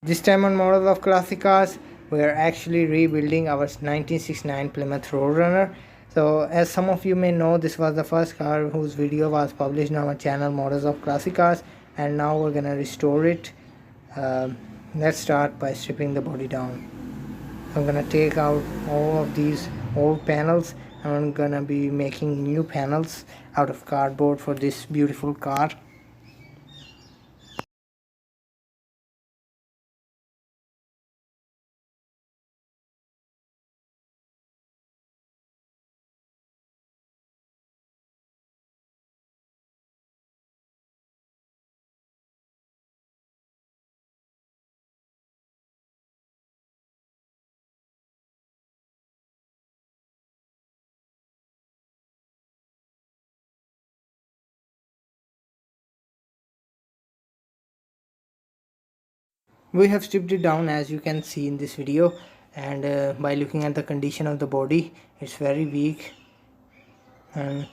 This time on Models of Classic Cars, we are actually rebuilding our 1969 Plymouth Roadrunner. So as some of you may know, this was the first car whose video was published on our channel Models of Classic Cars, and now we're gonna restore it. Let's start by stripping the body down. I'm gonna take out all of these old panels and I'm gonna be making new panels out of cardboard for this beautiful car. We have stripped it down as you can see in this video, and by looking at the condition of the body, it's very weak, and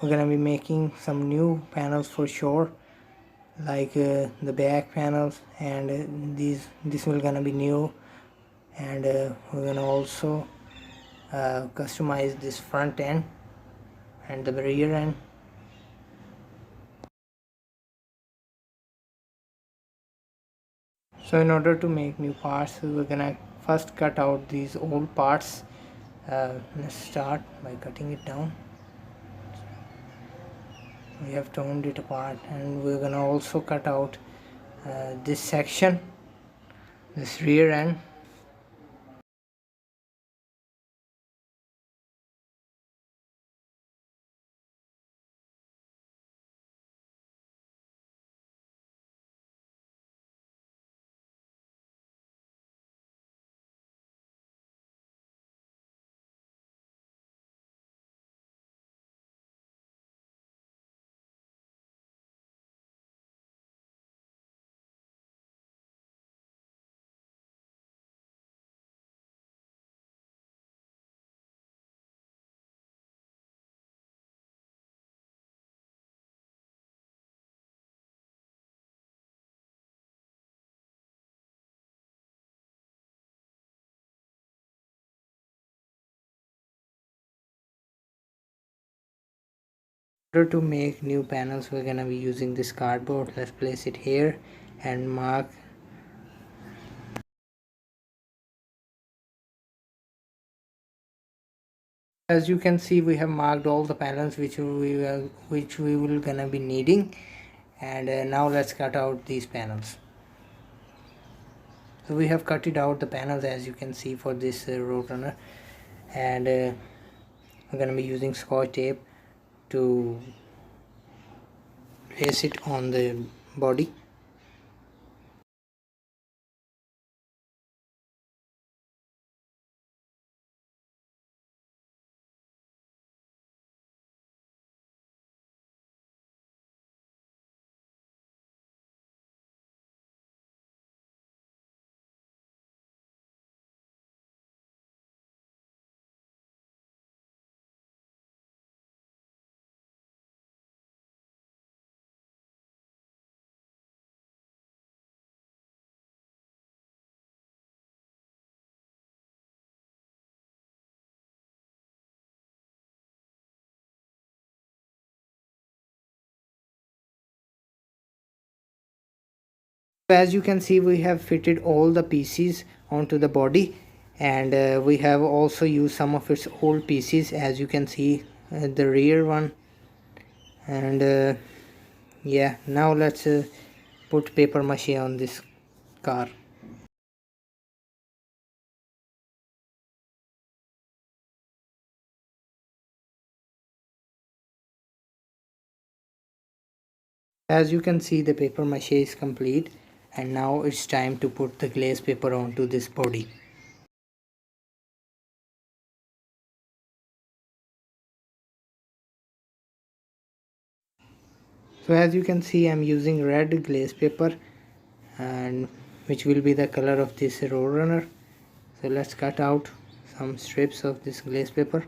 we're gonna be making some new panels for sure, like the back panels, and this will gonna be new, and we're gonna also customize this front end and the rear end. So in order to make new parts, we're gonna first cut out these old parts. Let's start by cutting it down. We have toned it apart, and we're gonna also cut out this section, this rear end. In order to make new panels, we're gonna be using this cardboard. Let's place it here and mark. As you can see, we have marked all the panels which we will gonna be needing, and now let's cut out these panels. So we have cut it out the panels, as you can see, for this Roadrunner, and we're gonna be using Scotch tape to place it on the body. As you can see, we have fitted all the pieces onto the body, and we have also used some of its old pieces, as you can see, the rear one, and yeah, now let's put paper mache on this car. As you can see, the paper mache is complete, and now it's time to put the glaze paper onto this body. So as you can see, I'm using red glaze paper, and which will be the color of this Roadrunner. So let's cut out some strips of this glaze paper.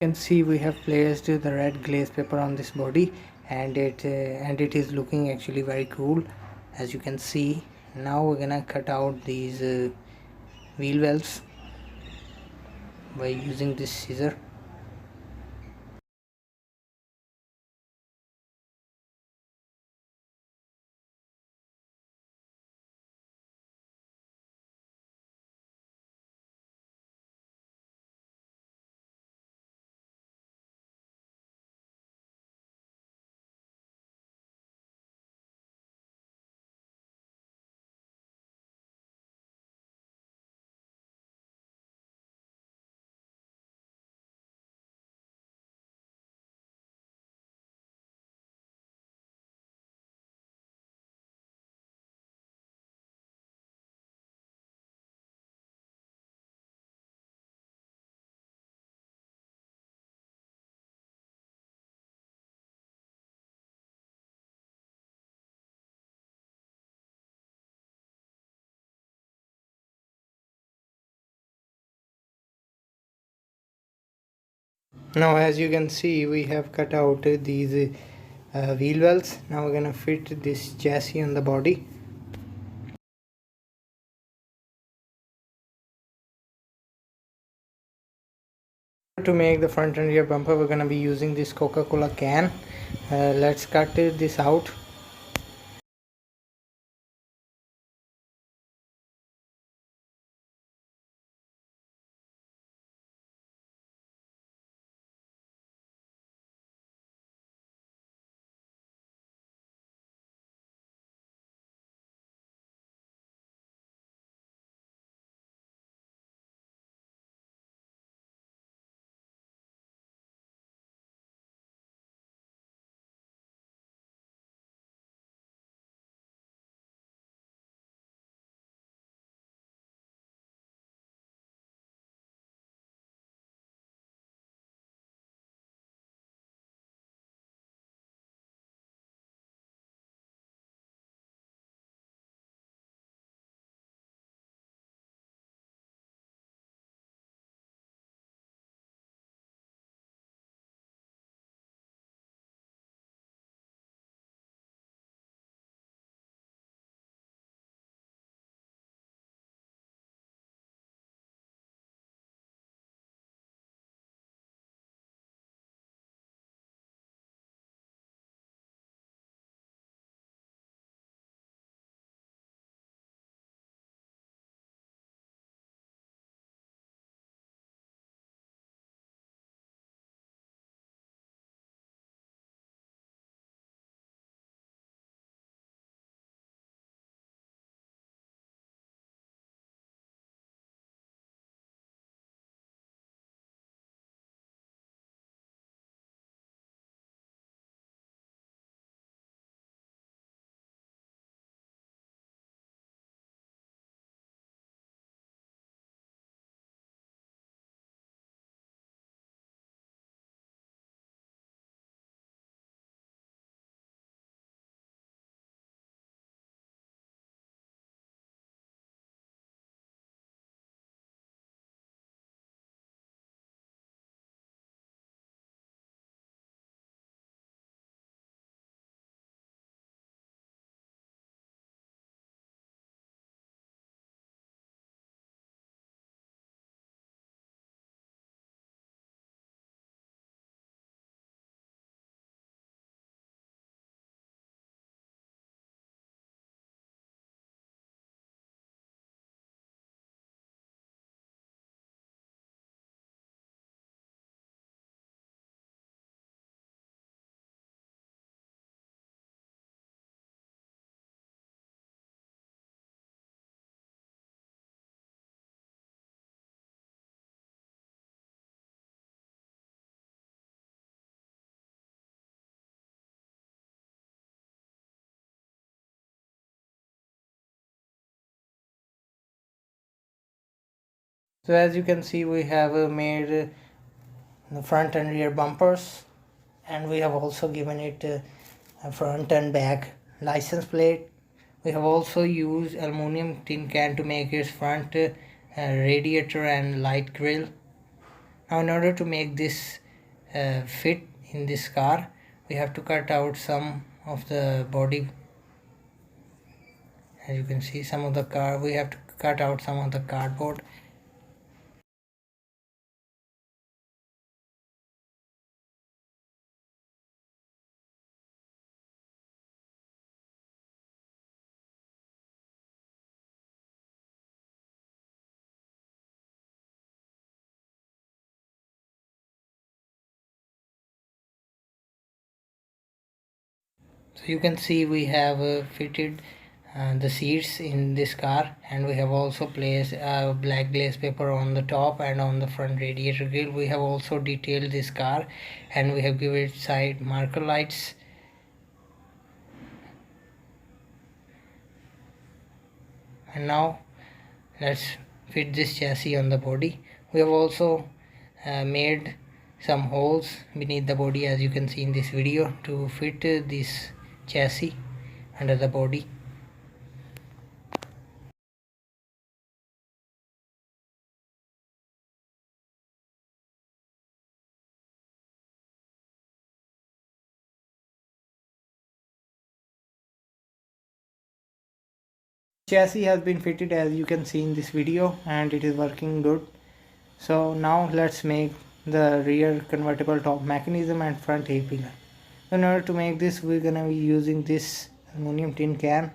You can see we have placed the red glaze paper on this body, and it is looking actually very cool, as you can see. Now we're gonna cut out these wheel wells by using this scissor. Now as you can see, we have cut out these wheel wells. Now we're gonna fit this chassis on the body. To make the front and rear bumper, we're gonna be using this Coca-Cola can. Let's cut this out. So as you can see, we have made the front and rear bumpers, and we have also given it a front and back license plate. We have also used aluminum tin can to make its front radiator and light grill. Now in order to make this fit in this car. We have to cut out some of the body. As you can see, some of the car, we have to cut out some of the cardboard. So you can see we have fitted the seats in this car, and we have also placed black glaze paper on the top and on the front radiator grill. We have also detailed this car, and we have given it side marker lights. And now let's fit this chassis on the body. We have also made some holes beneath the body, as you can see in this video, to fit this chassis under the body. Chassis has been fitted, as you can see in this video, and it is working good. So now let's make the rear convertible top mechanism and front A-pillar. In order to make this, we're gonna be using this aluminum tin can.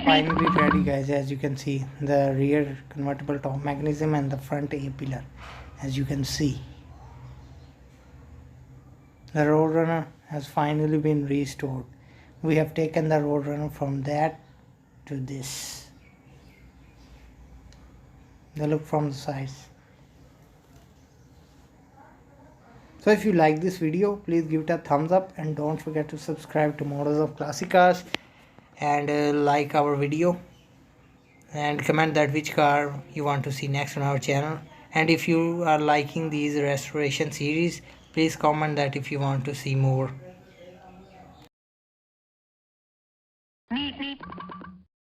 Finally ready, guys. As you can see, the rear convertible top mechanism and the front A-pillar. As you can see, the Roadrunner has finally been restored. We have taken the Roadrunner from that to this. The look from the sides. So if you like this video, please give it a thumbs up, and don't forget to subscribe to Models of Classic Cars, and like our video, and comment that which car you want to see next on our channel. And if you are liking these restoration series, please comment that if you want to see more.